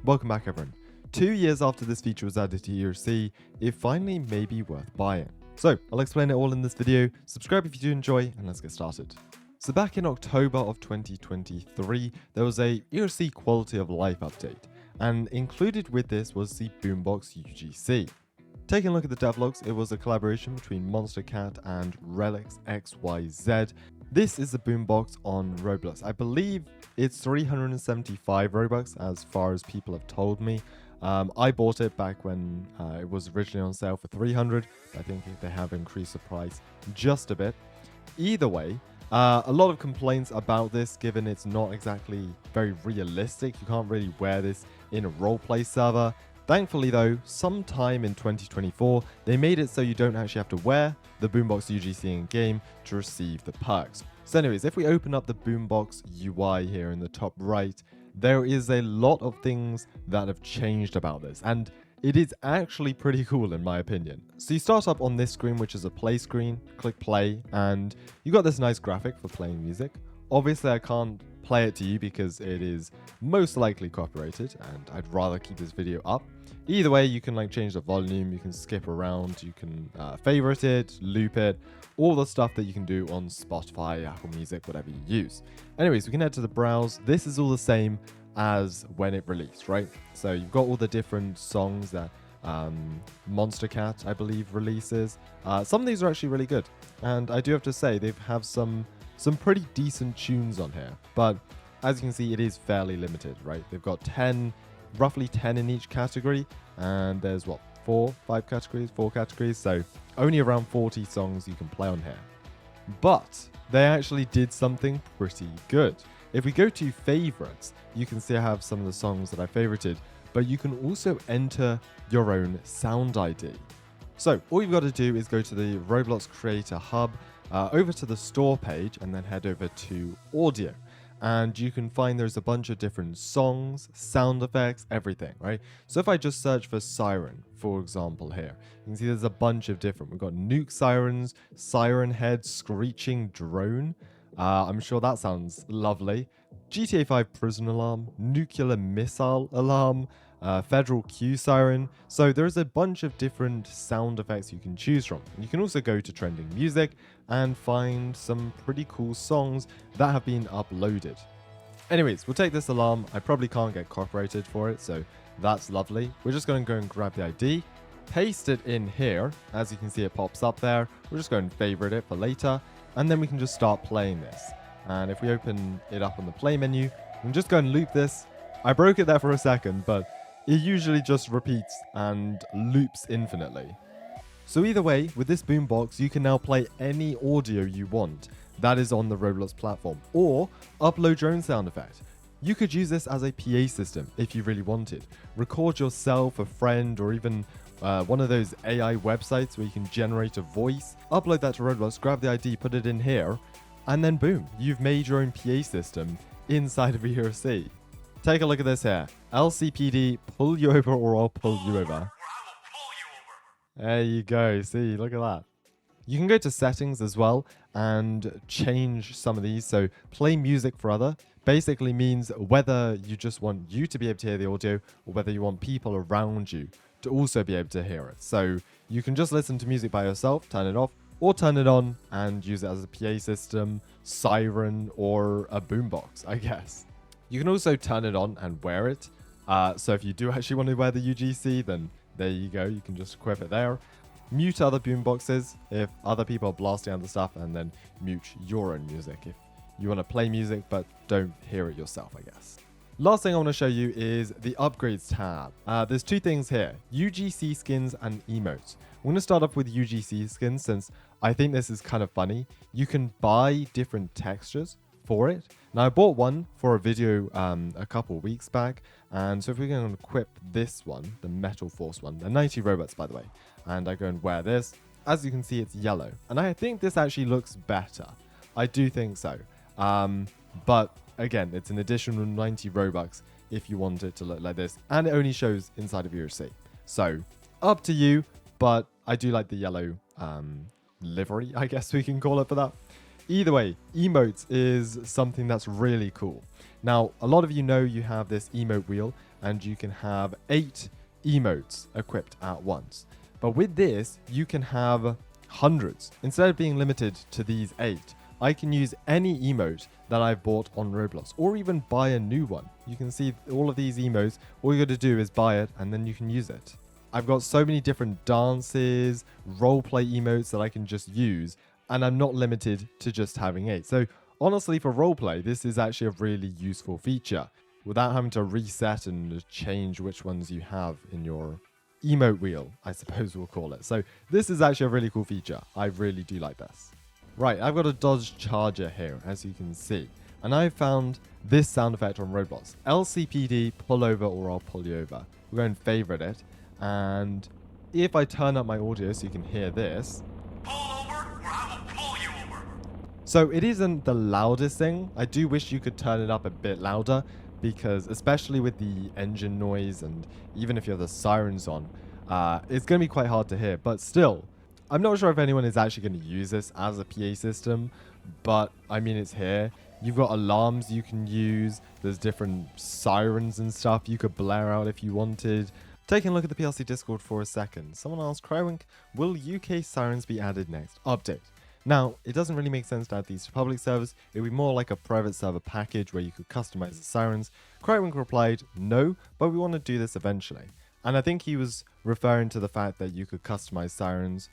Welcome back everyone. 2 years after this feature was added to ERLC, it finally may be worth buying. So I'll explain it all in this video, subscribe if you do enjoy, and let's get started. So back in October of 2023, there was a ERLC quality of life update, and included with this was the boombox UGC. Taking a look at the devlogs, it was a collaboration between Monster Cat and Relics XYZ. This is the boombox on Roblox. I believe it's 375 Robux as far as people have told me. I bought it back when it was originally on sale for 300. I think they have increased the price just a bit. Either way, a lot of complaints about this, given it's not exactly very realistic. You can't really wear this in a roleplay server. Thankfully though, sometime in 2024, they made it so you don't actually have to wear the boombox UGC in game to receive the perks. So anyways, if we open up the boombox UI here in the top right, there is a lot of things that have changed about this, and it is actually pretty cool in my opinion. So you start up on this screen, which is a play screen, click play, and you got this nice graphic for playing music. Obviously I can't play it to you because it is most likely copyrighted, and I'd rather keep this video up. Either way, you can change the volume, you can skip around, you can favorite it, loop it, all the stuff that you can do on Spotify, Apple Music, whatever you use. Anyways, we can head to the browse. This is all the same as when it released, right? So you've got all the different songs that Monster Cat, I believe, releases. Some of these are actually really good, and I do have to say they have some pretty decent tunes on here, but as you can see, it is fairly limited, right? They've got roughly 10 in each category, and there's what, 4 categories, so only around 40 songs you can play on here. But they actually did something pretty good. If we go to favorites, you can see I have some of the songs that I favorited, but you can also enter your own sound ID. So all you've got to do is go to the Roblox Creator Hub, over to the store page, and then head over to audio. And you can find there's a bunch of different songs, sound effects, everything, right? So if I just search for siren, for example here, you can see there's a bunch of different. We've got nuke sirens, siren head, screeching drone. I'm sure that sounds lovely. GTA 5 prison alarm, nuclear missile alarm, federal Q siren. So there's a bunch of different sound effects you can choose from. You can also go to trending music and find some pretty cool songs that have been uploaded. Anyways, we'll take this alarm. I probably can't get copyrighted for it, so that's lovely. We're just going to go and grab the ID, paste it in here. As you can see, it pops up there. We're just going to favorite it for later, and then we can just start playing this. And if we open it up on the play menu, we can just go and loop this. I broke it there for a second, but it usually just repeats and loops infinitely. So either way, with this boombox, you can now play any audio you want that is on the Roblox platform, or upload your own sound effect. You could use this as a PA system if you really wanted. Record yourself, a friend, or even one of those AI websites where you can generate a voice, upload that to Roblox, grab the ID, put it in here, and then boom, you've made your own PA system inside of ERLC. Take a look at this here. LCPD, pull you over or I'll pull you over. There you go. See, look at that. You can go to settings as well and change some of these. So play music for other basically means whether you just want you to be able to hear the audio or whether you want people around you to also be able to hear it. So you can just listen to music by yourself, turn it off, or turn it on and use it as a PA system, siren, or a boombox, I guess. You can also turn it on and wear it. So if you do actually want to wear the UGC, then there you go. You can just equip it there. Mute other boomboxes if other people are blasting out the stuff, and then mute your own music if you want to play music but don't hear it yourself, I guess. Last thing I want to show you is the upgrades tab. There's 2 things here, UGC skins and emotes. I'm going to start off with UGC skins since I think this is kind of funny. You can buy different textures for it. Now I bought one for a video a couple weeks back, and so if we're going to equip this one, the Metal Force one, they're 90 Robux by the way, and I go and wear this, as you can see it's yellow, and I think this actually looks better. I do think so, but again, it's an additional 90 Robux if you want it to look like this, and it only shows inside of ERLC. So up to you, but I do like the yellow livery, I guess we can call it for that. Either way, emotes is something that's really cool. Now, a lot of you know you have this emote wheel, and you can have 8 emotes equipped at once. But with this, you can have hundreds. Instead of being limited to these 8, I can use any emote that I've bought on Roblox, or even buy a new one. You can see all of these emotes. All you got to do is buy it, and then you can use it. I've got so many different dances, roleplay emotes that I can just use, and I'm not limited to just having 8. So honestly, for roleplay, this is actually a really useful feature without having to reset and change which ones you have in your emote wheel, I suppose we'll call it. So this is actually a really cool feature. I really do like this. Right, I've got a Dodge Charger here, as you can see. And I found this sound effect on Roblox. LCPD, pull over or I'll pull you over. We're going to favorite it. And if I turn up my audio so you can hear this. Pull over or I will pull you over. So it isn't the loudest thing. I do wish you could turn it up a bit louder, because especially with the engine noise and even if you have the sirens on, it's going to be quite hard to hear. But still, I'm not sure if anyone is actually going to use this as a PA system, but I mean, it's here. You've got alarms you can use. There's different sirens and stuff you could blare out if you wanted. Taking a look at the PLC Discord for a second. Someone asked, Crywink, will UK sirens be added next update? Now, it doesn't really make sense to add these to public servers. It would be more like a private server package where you could customize the sirens. Crywink replied, no, but we want to do this eventually. And I think he was referring to the fact that you could customize sirens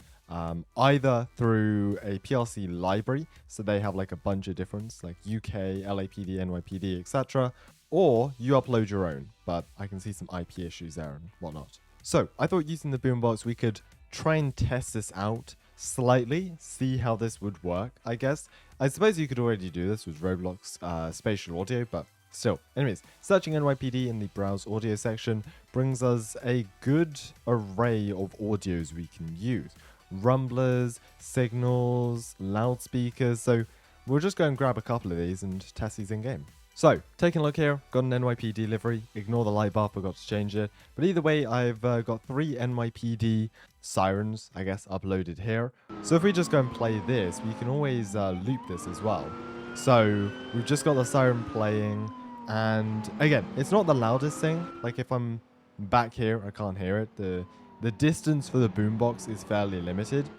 either through a PLC library, so they have like a bunch of different, like UK, LAPD, NYPD, etc., or you upload your own, but I can see some IP issues there and whatnot. So I thought using the boombox, we could try and test this out slightly, see how this would work, I guess. I suppose you could already do this with Roblox spatial audio, but still. Anyways, searching NYPD in the browse audio section brings us a good array of audios we can use. Rumblers, signals, loudspeakers. So we'll just go and grab a couple of these and test these in game. So, taking a look here, got an NYPD livery. Ignore the light bar, forgot to change it. But either way, I've got 3 NYPD sirens, I guess, uploaded here. So if we just go and play this, we can always loop this as well. So we've just got the siren playing. And again, it's not the loudest thing. Like if I'm back here, I can't hear it. The distance for the boombox is fairly limited.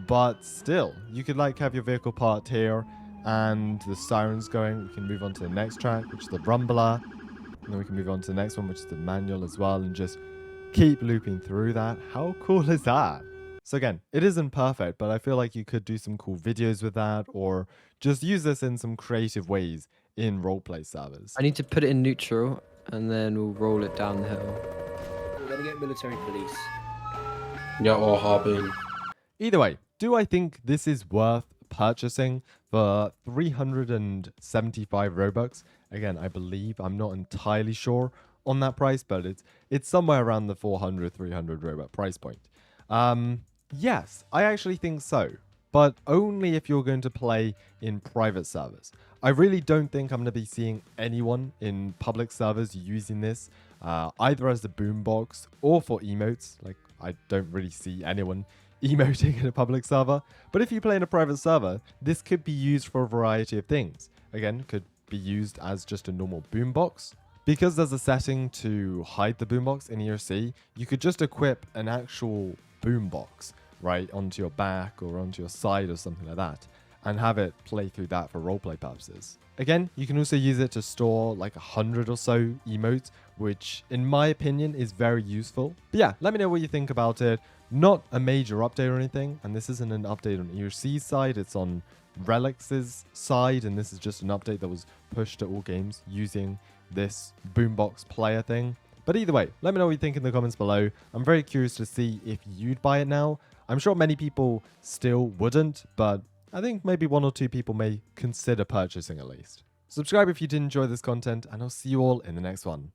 But still, you could like have your vehicle parked here, and the sirens going. We can move on to the next track, which is the rumbler, and then we can move on to the next one, which is the manual as well, and just keep looping through that. How cool is that? So again, it isn't perfect, but I feel like you could do some cool videos with that, or just use this in some creative ways in roleplay servers. I need to put it in neutral, and then we'll roll it down the hill. We're gonna get military police. Yeah, or harpoon. Either way, do I think this is worth purchasing for 375 Robux? Again, I believe, I'm not entirely sure on that price, but it's somewhere around the 400, 300 Robux price point. Yes, I actually think so, but only if you're going to play in private servers. I really don't think I'm going to be seeing anyone in public servers using this, either as the boombox or for emotes. Like, I don't really see anyone emoting in a public server. But if you play in a private server, this could be used for a variety of things. Again, could be used as just a normal boombox. Because there's a setting to hide the boombox in ERLC, you could just equip an actual boombox, right, onto your back or onto your side or something like that, and have it play through that for roleplay purposes. Again, you can also use it to store like 100 or so emotes, which in my opinion is very useful. But yeah, let me know what you think about it. Not a major update or anything, and this isn't an update on ERLC's side, it's on Relix's side, and this is just an update that was pushed to all games using this boombox player thing. But either way, let me know what you think in the comments below. I'm very curious to see if you'd buy it now. I'm sure many people still wouldn't, but I think maybe 1 or 2 people may consider purchasing at least. Subscribe if you did enjoy this content, and I'll see you all in the next one.